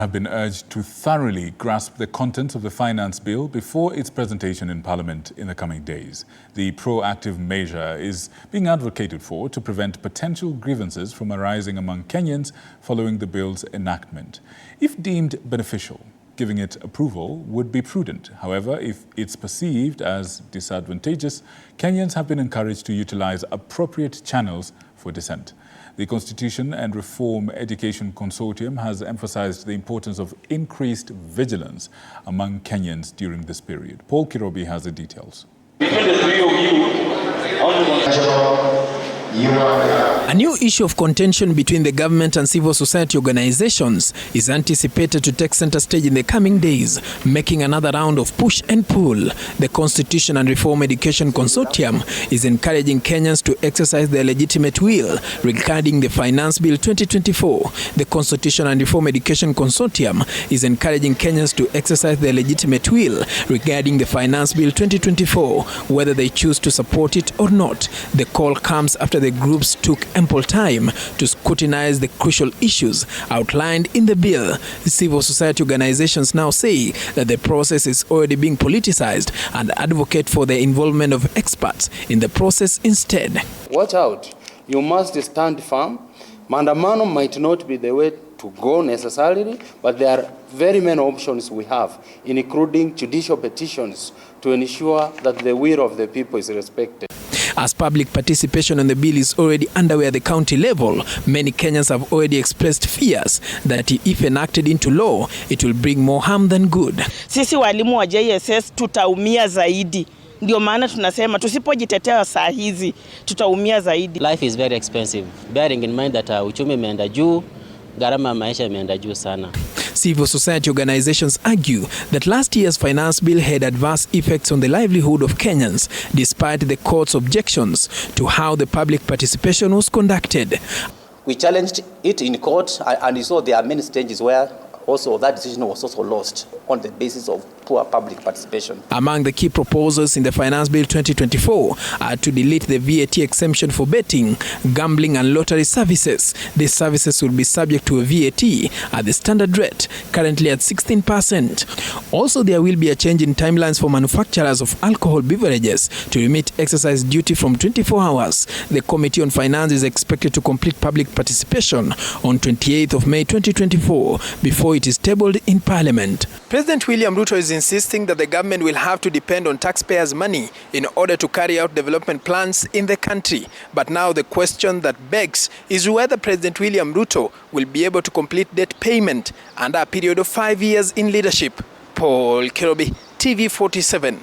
Have been urged to thoroughly grasp the contents of the finance bill before its presentation in Parliament in the coming days. The proactive measure is being advocated for to prevent potential grievances from arising among Kenyans following the bill's enactment. If deemed beneficial, giving it approval would be prudent. However, if it's perceived as disadvantageous, Kenyans have been encouraged to utilize appropriate channels for dissent. The Constitution and Reform Education Consortium has emphasized the importance of increased vigilance among Kenyans during this period. Paul Kirobi has the details. A new issue of contention between the government and civil society organizations is anticipated to take center stage in the coming days, making another round of push and pull. The Constitution and Reform Education Consortium is encouraging Kenyans to exercise their legitimate will regarding the Finance Bill 2024. The Constitution and Reform Education Consortium is encouraging Kenyans to exercise their legitimate will regarding the Finance Bill 2024, whether they choose to support it or not. The call comes after the groups took ample time to scrutinize the crucial issues outlined in the bill. The civil society organizations now say that the process is already being politicized and advocate for the involvement of experts in the process instead. Watch out. You must stand firm. Maandamano might not be the way to go necessarily, but there are very many options we have, including judicial petitions, to ensure that the will of the people is respected. As public participation on the bill is already underway at the county level, many Kenyans have already expressed fears that if enacted into law, it will bring more harm than good. Sisi walimu wa JSS tutaumia zaidi. Ndio maana tunasema tusipojitetea saa hizi tutaumia zaidi. Life is very expensive. Bearing in mind that uchumi imeenda juu, gharama ya maisha imeenda juu sana. Civil society organizations argue that last year's finance bill had adverse effects on the livelihood of Kenyans, despite the court's objections to how the public participation was conducted. We challenged it in court, and you saw there are many stages where also that decision was also lost on the basis of poor public participation. Among the key proposals in the Finance Bill 2024 are to delete the VAT exemption for betting, gambling and lottery services. These services will be subject to a VAT at the standard rate, currently at 16%. Also, there will be a change in timelines for manufacturers of alcohol beverages to remit excise duty from 24 hours. The Committee on Finance is expected to complete public participation on 28th of May 2024 before it is tabled in Parliament. President William Ruto is insisting that the government will have to depend on taxpayers' money in order to carry out development plans in the country. But now the question that begs is whether President William Ruto will be able to complete debt payment under a period of 5 years in leadership. Paul Kirobi, TV 47.